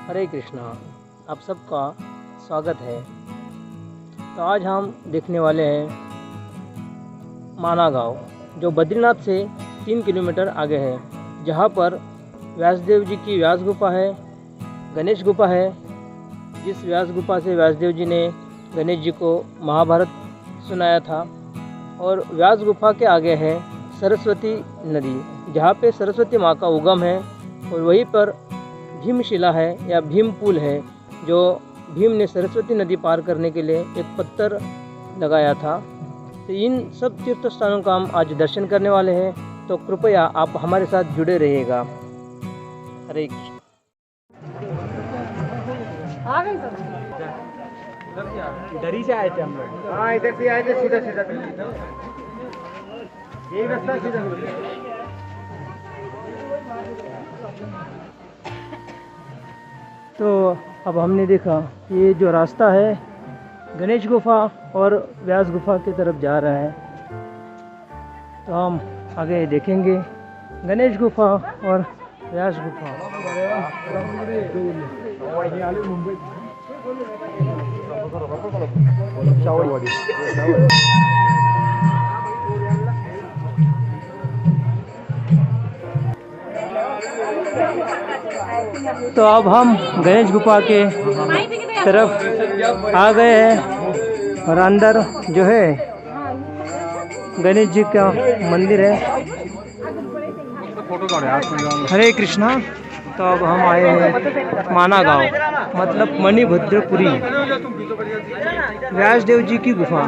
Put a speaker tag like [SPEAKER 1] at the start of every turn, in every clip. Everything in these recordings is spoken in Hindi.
[SPEAKER 1] हरे कृष्णा। आप सबका स्वागत है। तो आज हम देखने वाले हैं माना गांव, जो बद्रीनाथ से 3 किलोमीटर आगे है, जहां पर व्यासदेव जी की व्यास गुफा है, गणेश गुफा है। जिस व्यास गुफा से व्यासदेव जी ने गणेश जी को महाभारत सुनाया था। और व्यास गुफा के आगे है सरस्वती नदी, जहाँ पे सरस्वती माँ का उगम है। और वहीं पर भीमशिला है या भीम पुल है, जो भीम ने सरस्वती नदी पार करने के लिए एक पत्थर लगाया था। तो इन सब तीर्थ स्थानों का हम आज दर्शन करने वाले हैं, तो कृपया आप हमारे साथ जुड़े रहिएगा। हरे कृष्ण।
[SPEAKER 2] इधर ही से आए थे हम लोग।
[SPEAKER 3] हाँ, इधर से आए थे, सीधा सीधा यही रास्ता सीधा।
[SPEAKER 1] तो अब हमने देखा ये जो रास्ता है गणेश गुफा और व्यास गुफा की तरफ जा रहा है। तो हम आगे देखेंगे गणेश गुफा और व्यास गुफा। तो अब हम गणेश गुफा के तरफ आ गए हैं और अंदर जो है गणेश जी का मंदिर है। हरे कृष्णा। तो अब हम आए हैं माना गांव, मतलब मणिभद्रपुरी, व्यासदेव जी की गुफा।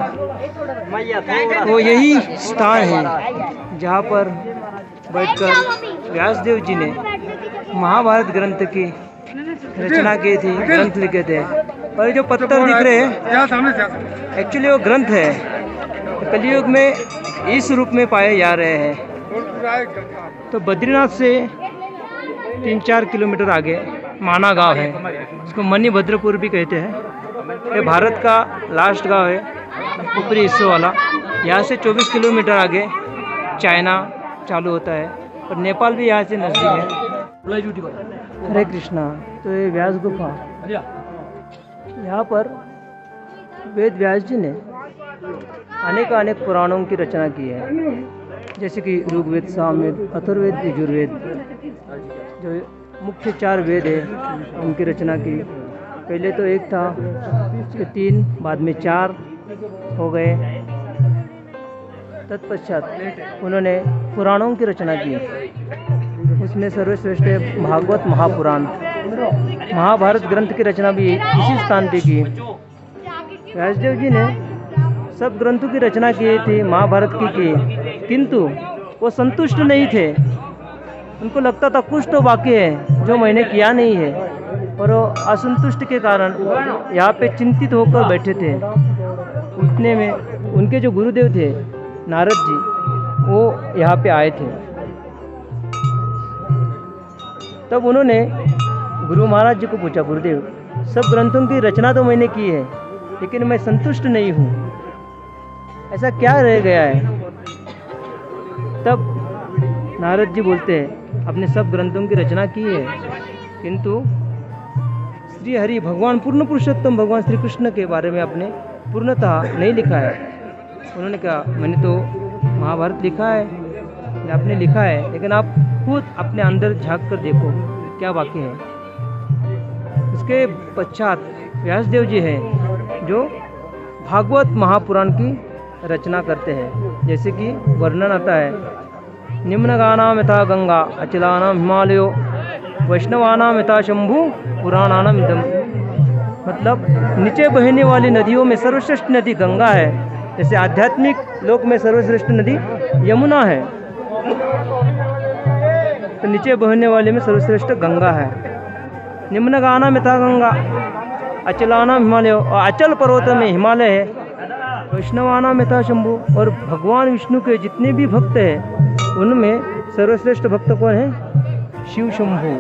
[SPEAKER 1] वो यही स्थान है जहाँ पर बैठकर व्यासदेव जी ने महाभारत ग्रंथ की रचना की थी, ग्रंथ लिखे थे। और जो पत्थर दिख रहे हैं एक्चुअली वो ग्रंथ है, तो कलयुग में इस रूप में पाए जा रहे हैं। तो बद्रीनाथ से 3-4 किलोमीटर आगे माना गांव है, इसको मणिभद्रपुर भी कहते हैं। ये भारत का लास्ट गांव है, ऊपरी हिस्से वाला। यहाँ से 24 किलोमीटर आगे चाइना चालू होता है और नेपाल भी यहाँ से नज़दीक है। हरे कृष्णा। तो ये व्यास गुफा, यहाँ पर वेद व्यास जी ने अनेक पुराणों की रचना की है, जैसे कि ऋग्वेद, सामवेद, अथर्ववेद, यजुर्वेद, जो मुख्य 4 वेद है उनकी रचना की। पहले तो एक था, उसके 3, बाद में 4 हो गए। तत्पश्चात उन्होंने पुराणों की रचना की। उसमें सर्वश्रेष्ठ है भागवत महापुराण। महाभारत ग्रंथ की रचना भी इसी स्थान पे की। व्यासदेव जी ने सब ग्रंथों की रचना की थी, महाभारत की, किंतु वो संतुष्ट नहीं थे। उनको लगता था कुछ तो बाकी है जो मैंने किया नहीं है, और वो असंतुष्ट के कारण यहाँ पे चिंतित होकर बैठे थे। उतने में उनके जो गुरुदेव थे नारद जी, वो यहाँ पे आए थे। तब उन्होंने गुरु महाराज जी को पूछा, गुरुदेव, सब ग्रंथों की रचना तो मैंने की है, लेकिन मैं संतुष्ट नहीं हूँ, ऐसा क्या रह गया है? तब नारद जी बोलते हैं, आपने सब ग्रंथों की रचना की है, किंतु श्री हरि भगवान पूर्ण पुरुषोत्तम भगवान श्री कृष्ण के बारे में आपने पूर्णतः नहीं लिखा है। उन्होंने कहा, मैंने तो महाभारत लिखा है, आपने लिखा है, लेकिन आप खुद अपने अंदर झांक कर देखो क्या बाकी है। उसके पश्चात व्यासदेव जी हैं जो भागवत महापुराण की रचना करते हैं, जैसे कि वर्णन आता है, निम्नगानाम यथा गंगा अचलानाम हिमालयो वैष्णवानाम यथा शंभु पुराणानाम इदम। मतलब नीचे बहने वाली नदियों में सर्वश्रेष्ठ नदी गंगा है, जैसे आध्यात्मिक लोक में सर्वश्रेष्ठ नदी यमुना है, तो नीचे बहने वाले में सर्वश्रेष्ठ गंगा है। निम्नगानाम यथा गंगा अचलानाम हिमालय, और अचल पर्वत में हिमालय है। वैष्णवानाम यथा शंभु, और भगवान विष्णु के जितने भी भक्त हैं उनमें सर्वश्रेष्ठ भक्त कौन है? शिव शंभु।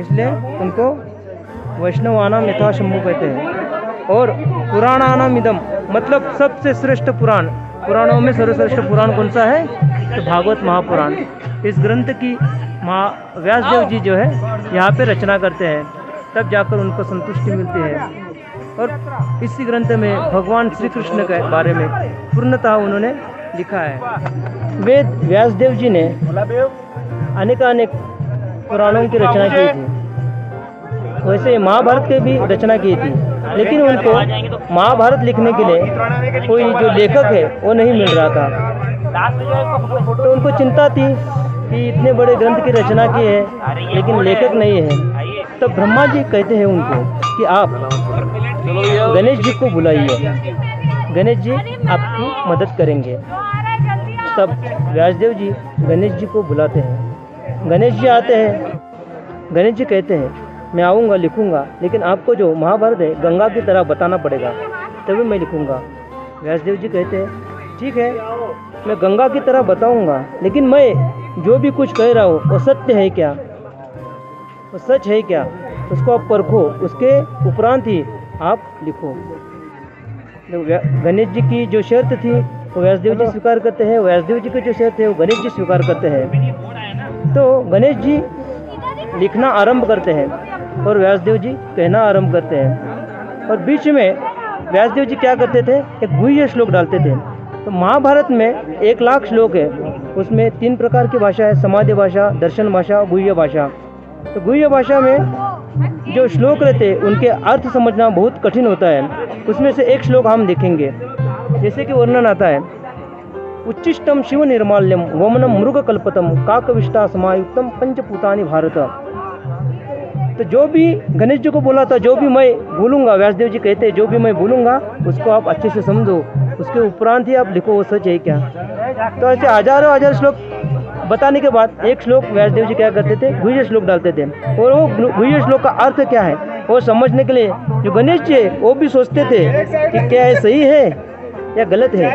[SPEAKER 1] इसलिए उनको वैष्णवानाम यथा शंभु कहते हैं। और पुराणानाम इदम, मतलब सबसे श्रेष्ठ पुराण, पुराणों में सर्वश्रेष्ठ पुराण कौन सा है? तो भागवत महापुराण। इस ग्रंथ की व्यासदेव जी जो है यहाँ पे रचना करते हैं। तब जाकर उनको संतुष्टि मिलती है। और इसी ग्रंथ में भगवान श्री कृष्ण के बारे में पूर्णतः उन्होंने लिखा है। वेद व्यासदेव जी ने अनेकानेक पुराणों की रचना की थी, वैसे महाभारत की भी रचना की थी, लेकिन उनको महाभारत लिखने के लिए कोई जो लेखक है वो नहीं मिल रहा था। तो उनको चिंता थी कि इतने बड़े ग्रंथ की रचना की है लेकिन लेखक नहीं है। तब ब्रह्मा जी कहते हैं उनको कि आप गणेश जी को बुलाइए, गणेश जी आपकी मदद करेंगे। तब व्यासदेव जी गणेश जी को बुलाते हैं। गणेश जी आते हैं। गणेश जी कहते हैं मैं आऊँगा, लिखूँगा, लेकिन आपको जो महाभारत है गंगा की तरह बताना पड़ेगा, तभी मैं लिखूँगा। व्यासदेव जी कहते हैं ठीक है, मैं गंगा की तरह बताऊँगा, लेकिन मैं जो भी कुछ कह रहा हूँ वो सत्य है क्या, वो सच है क्या, उसको आप परखो, उसके उपरांत ही आप लिखो। गणेश जी की जो शर्त थी वो व्यासदेव जी स्वीकार करते हैं, व्यासदेव जी की जो शर्त है वो गणेश जी स्वीकार करते हैं। तो गणेश जी लिखना आरंभ करते हैं और व्यासदेव जी कहना आरंभ करते हैं। और बीच में व्यासदेव जी क्या करते थे, एक गुह्य श्लोक डालते थे। तो महाभारत में 1,00,000 श्लोक है, उसमें 3 प्रकार की भाषा है, समाधि भाषा, दर्शन भाषा, गुह्य भाषा। तो गुह्य भाषा में जो श्लोक रहते हैं उनके अर्थ समझना बहुत कठिन होता है। उसमें से एक श्लोक हम देखेंगे, जैसे कि वर्णन आता है उच्चिष्टम शिव निर्माल्यम वमनम मृग कल्पतम काकविष्टा समायुक्तम पंचपूतानि भारत। तो जो भी गणेश जी को बोला था, जो भी मैं बोलूँगा, व्यासदेव जी कहते हैं जो भी मैं बोलूँगा उसको आप अच्छे से समझो, उसके उपरांत ही आप लिखो वो सच है क्या। तो ऐसे हजारों हजार श्लोक बताने के बाद एक श्लोक व्यासदेव जी क्या करते थे, गुह्य श्लोक डालते थे। और वो गुह्य श्लोक का अर्थ क्या है वो समझने के लिए जो गणेश जी है वो भी सोचते थे कि क्या है, सही है या गलत है,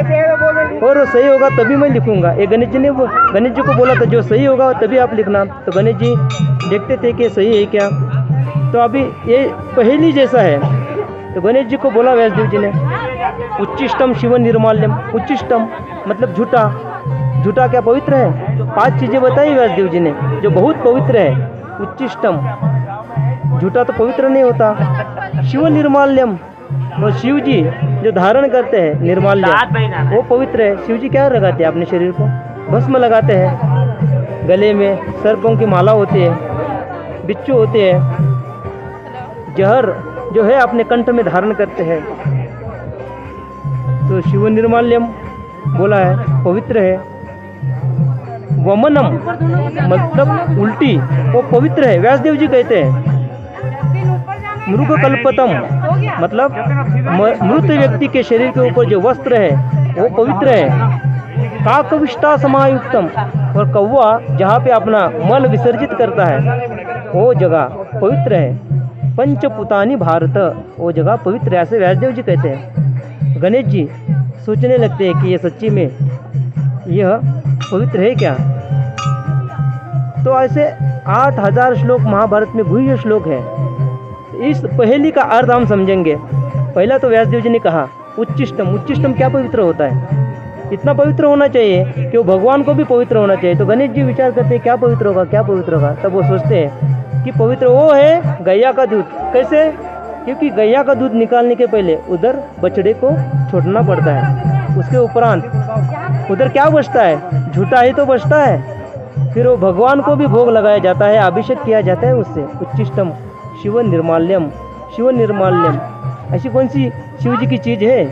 [SPEAKER 1] और वो सही होगा तभी मैं लिखूंगा। ये गणेश जी ने गणेश जी को बोला था जो सही होगा तभी आप लिखना। तो गणेश जी देखते थे कि सही है क्या। तो अभी ये पहेली जैसा है। तो गणेश जी को बोला व्यासदेव जी ने उच्चिष्टम शिव निर्माल्यम। उच्चिष्टम मतलब झूठा, झूठा क्या पवित्र है। 5 चीज़ें बताई व्यासदेव जी ने जो बहुत पवित्र है। उच्चिष्टम झूठा तो पवित्र नहीं होता। शिव निर्माल्यम, और शिव जी जो धारण करते हैं निर्माल्य वो पवित्र है। शिव जी क्या लगाते हैं अपने शरीर को, भस्म लगाते हैं, गले में सर्पों की माला होती है, बिच्छू होते हैं, जहर जो है अपने कंठ में धारण करते हैं। तो शिव निर्माल्यम बोला है, पवित्र है। वमनम मतलब उल्टी, वो पवित्र है। व्यासदेव जी कहते हैं मृग कल्पतम मतलब मृत व्यक्ति के शरीर के ऊपर जो वस्त्र है वो पवित्र है। काकविष्टा समायुक्तम, और कौवा जहाँ पे अपना मल विसर्जित करता है वो जगह पवित्र है। पंचपूतानि भारत, वो जगह पवित्र है। ऐसे व्यासदेव जी कहते हैं। गणेश जी सोचने लगते हैं कि ये सच्ची में यह पवित्र है क्या। तो ऐसे 8,000 श्लोक महाभारत में गुह्य श्लोक है। इस पहेली का अर्थ हम समझेंगे। पहला तो व्यासदेव जी ने कहा उच्चिष्टम, उच्चिष्टम क्या पवित्र होता है, इतना पवित्र होना चाहिए कि वो भगवान को भी पवित्र होना चाहिए। तो गणेश जी विचार करते हैं क्या पवित्र होगा, क्या पवित्र होगा। तब वो सोचते हैं कि पवित्र वो है गैया का दूध। कैसे, क्योंकि गैया का दूध निकालने के पहले उधर बछड़े को छोड़ना पड़ता है, उसके उपरांत उधर क्या बचता है, झूठा ही तो बचता है। फिर वो भगवान को भी भोग लगाया जाता है, अभिषेक किया जाता है उससे। उच्चिष्टम शिव निर्माल्यम, शिव निर्माल्यम ऐसी कौन सी शिव जी की चीज़ है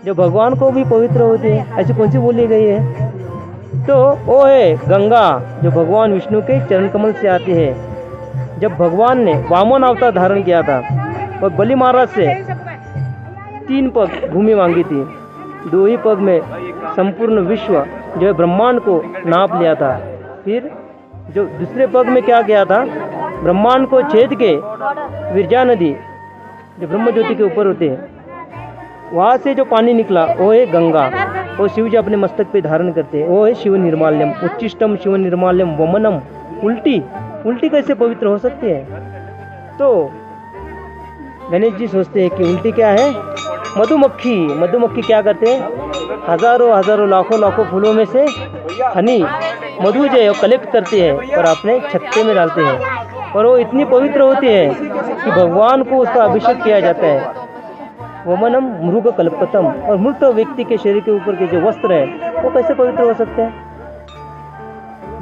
[SPEAKER 1] जो भगवान को भी पवित्र होती है, ऐसी कौन सी बोली गई है। तो वो है गंगा जो भगवान विष्णु के चरण कमल से आती है। जब भगवान ने वामन अवतार धारण किया था और बलि महाराज से 3 पग भूमि मांगी थी, 2 ही पग में संपूर्ण विश्व जो है ब्रह्मांड को नाप लिया था। फिर जो दूसरे पग में क्या किया था, ब्रह्मांड को छेद के विरजा नदी जो ब्रह्म ज्योति के ऊपर होते हैं वहाँ से जो पानी निकला वो है गंगा, वो शिव जी अपने मस्तक पे धारण करते हैं, वो है शिव निर्माल्यम। उच्चिष्टम शिव निर्माल्यम वमनम, उल्टी, उल्टी कैसे पवित्र हो सकती है। तो गणेश जी सोचते हैं कि उल्टी क्या है, मधुमक्खी। मधुमक्खी क्या करते हैं, हजारों हजारों लाखों लाखों फूलों में से हनी मधु जो है कलेक्ट करते हैं और अपने छत्ते में डालते हैं और वो इतनी पवित्र होती है कि भगवान को उसका अभिषेक किया जाता है। वमनम मृग कल्पतम, और मृत व्यक्ति के शरीर के ऊपर के जो वस्त्र है वो कैसे पवित्र हो सकते हैं?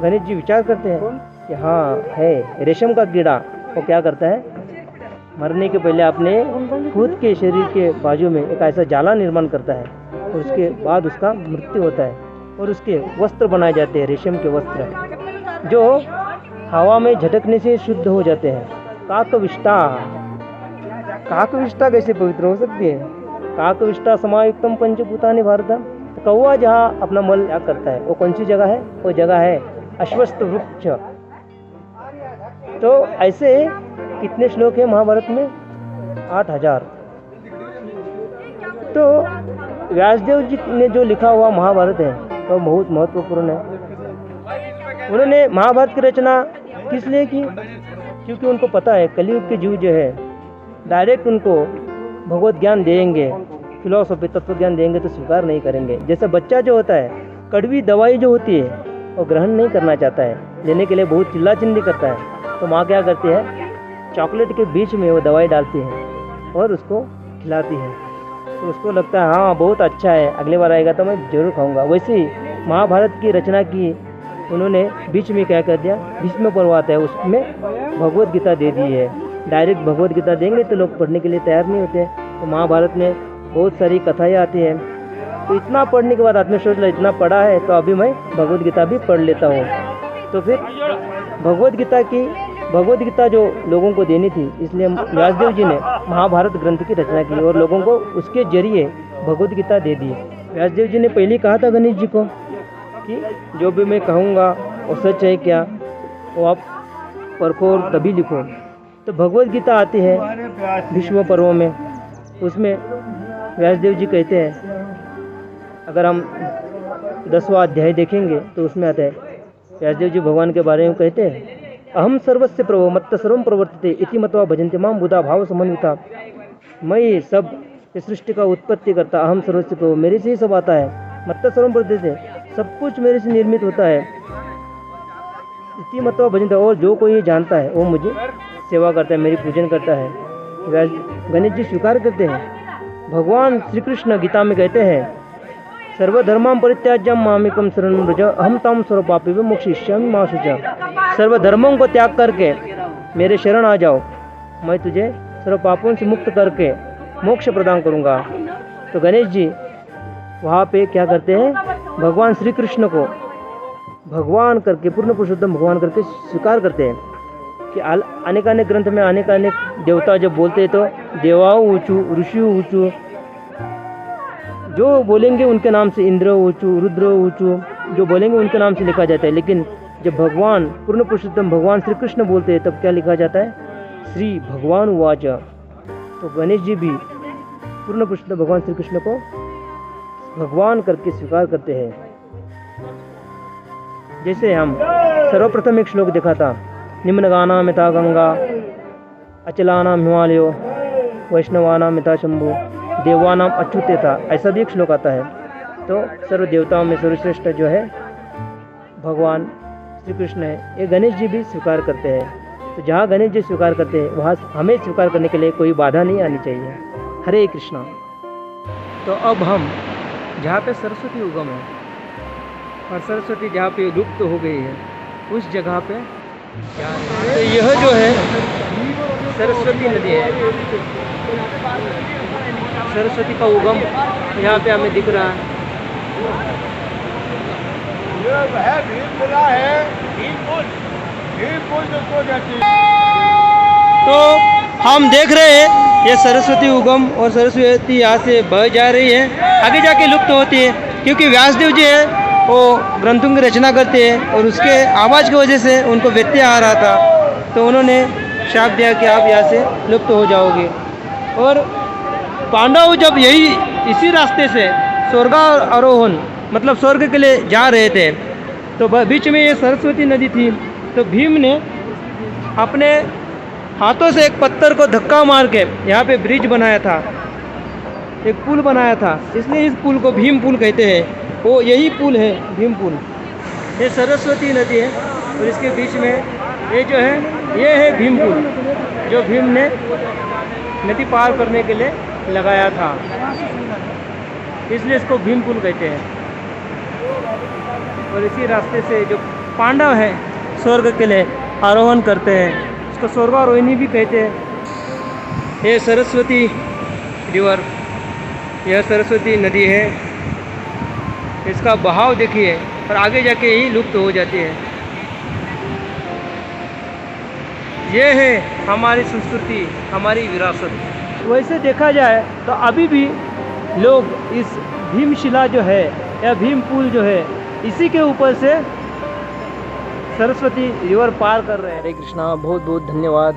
[SPEAKER 1] गणेश जी विचार करते हैं कि हाँ है, रेशम का कीड़ा वो क्या करता है, मरने के पहले अपने खुद के शरीर के बाजू में एक ऐसा जाला निर्माण करता है और उसके बाद उसका मृत्यु होता है और उसके वस्त्र बनाए जाते हैं, रेशम के वस्त्र जो हवा में झटकने से शुद्ध हो जाते हैं। काकविष्टा, काकविष्टा कैसे पवित्र हो सकती है? काकविष्टा समायुक्तम पंचभूतानि भारत। तो कौवा जहाँ अपना मल त्याग करता है वो कौन सी जगह है? वो जगह है अश्वत्थ वृक्ष। तो ऐसे कितने श्लोक है महाभारत में? 8000। तो व्यासदेव जी ने जो लिखा हुआ महाभारत है वो बहुत महत्वपूर्ण है। उन्होंने महाभारत की रचना किस लिए की? क्योंकि उनको पता है कलयुग के जीव जो है डायरेक्ट उनको भगवत ज्ञान देंगे, फिलॉसफी तत्व ज्ञान देंगे तो स्वीकार नहीं करेंगे। जैसे बच्चा जो होता है कड़वी दवाई जो होती है वो ग्रहण नहीं करना चाहता है, लेने के लिए बहुत चिल्ला चिल्ली करता है, तो माँ क्या करती है, चॉकलेट के बीच में वो दवाई डालती है और उसको खिलाती है, तो उसको लगता है हाँ बहुत अच्छा है, अगली बार आएगा तो मैं जरूर खाऊंगा। वैसे ही महाभारत की रचना की उन्होंने बीच में क्या कर दिया, भीष्म पर्व आता है उसमें भगवत गीता दे दी है। डायरेक्ट भगवत गीता देंगे तो लोग पढ़ने के लिए तैयार नहीं होते। तो महाभारत में बहुत सारी कथाएँ आती हैं, तो इतना पढ़ने के बाद आदमी सोच लो इतना पढ़ा है तो अभी मैं भगवत गीता भी पढ़ लेता हूँ। तो फिर भगवत गीता जो लोगों को देनी थी, इसलिए व्यासदेव जी ने महाभारत ग्रंथ की रचना की और लोगों को उसके जरिए भगवत गीता दे दी। व्यासदेव जी ने पहले कहा था गणेश जी को कि जो भी मैं कहूँगा वो सच है क्या, वो आप परखो और तभी लिखो। तो भगवत गीता आती है भीष्म पर्व में, उसमें व्यासदेव जी कहते हैं, अगर हम 10वां अध्याय देखेंगे तो उसमें आता है व्यासदेव जी भगवान के बारे में कहते हैं, अहम सर्वस्य प्रभो मत्त सर्वं प्रवर्तते इति मत्वा भजन्ते मां बुधा भाव समन्विता। मैं सब इस सृष्टि का उत्पत्ति करता, अहम सर्वस्य प्रभो, मेरे से ही सब आता है, मत्त सर्वं प्रवर्तते, सब कुछ मेरे से निर्मित होता है, इति मत्वा भजन्ते, और जो कोई जानता है वो मुझे सेवा करता है, मेरी पूजन करता है। गणेश जी स्वीकार करते हैं। भगवान श्री कृष्ण गीता में कहते हैं, सर्वधर्मां परित्याज्य मामेकं शरणं व्रज अहं तां सर्वपापेभ्यो मोक्षयिष्यामि मा शुचः। सर्वधर्मों को त्याग करके मेरे शरण आ जाओ, मैं तुझे सर्व पापों से मुक्त करके मोक्ष प्रदान करूंगा। तो गणेश जी वहाँ पे क्या करते हैं, भगवान श्री कृष्ण को भगवान करके, पूर्ण पुरुषोत्तम भगवान करके स्वीकार करते हैं कि अनेक अनेक ग्रंथ में अनेक अनेक देवता जब बोलते हैं तो देवा ऊँचू, ऋषि ऊँचू, जो बोलेंगे उनके नाम से इंद्र ऊँचू, रुद्र ऊँचू, जो बोलेंगे उनके नाम से लिखा जाता है। लेकिन जब भगवान पूर्ण पुरुषोत्तम भगवान श्री कृष्ण बोलते हैं तब क्या लिखा जाता है, श्री भगवान उवाच। तो गणेश जी भी पूर्ण पुरुषोत्तम भगवान श्री कृष्ण को भगवान करके स्वीकार करते हैं। जैसे हम सर्वप्रथम एक श्लोक देखा था, निम्नगानां यथा गंगा, अचलानां हिमालयो, वैष्णवानां यथा शंभु, देवानां अच्युते था, ऐसा भी एक श्लोक आता है। तो सर्व देवताओं में सर्वश्रेष्ठ जो है भगवान श्री कृष्ण है, ये गणेश जी भी स्वीकार करते हैं। तो जहाँ गणेश जी स्वीकार करते हैं वहाँ हमें स्वीकार करने के लिए कोई बाधा नहीं आनी चाहिए। हरे कृष्णा। तो अब हम जहाँ पे सरस्वती उगम है और सरस्वती जहाँ पे लुप्त हो गई है उस जगह पे जा रहे हैं। तो यह जो है सरस्वती नदी है, सरस्वती का उगम यहाँ पे हमें दिख रहा है। तो हम देख रहे हैं ये सरस्वती उगम और सरस्वती यहाँ से बह जा रही है, आगे जाके लुप्त होती है, क्योंकि व्यासदेव जी है वो ग्रंथों की रचना करते हैं और उसके आवाज़ की वजह से उनको व्यत्यय आ रहा था, तो उन्होंने शाप दिया कि आप यहाँ से लुप्त हो जाओगे। और पांडव जब यही इसी रास्ते से स्वर्गारोहण मतलब स्वर्ग के लिए जा रहे थे तो बीच में ये सरस्वती नदी थी, तो भीम ने अपने हाथों से एक पत्थर को धक्का मार के यहाँ पे ब्रिज बनाया था, एक पुल बनाया था, इसलिए इस पुल को भीम पुल कहते हैं। वो यही पुल है भीम पुल। ये सरस्वती नदी है और इसके बीच में ये जो है ये है भीम पुल, जो भीम ने नदी पार करने के लिए लगाया था, इसलिए इसको भीम पुल कहते हैं। और इसी रास्ते से जो पांडव हैं स्वर्ग के लिए आरोहण करते हैं, इसको स्वर्गारोहिणी भी कहते हैं। ये सरस्वती रिवर, यह सरस्वती नदी है, इसका बहाव देखिए और आगे जाके ही लुप्त हो जाती है। ये है हमारी संस्कृति, हमारी विरासत। वैसे देखा जाए तो अभी भी लोग इस भीमशिला जो है या भीम पुल जो है, इसी के ऊपर से सरस्वती रिवर पार कर रहे हैं। हरे कृष्णा, बहुत बहुत धन्यवाद।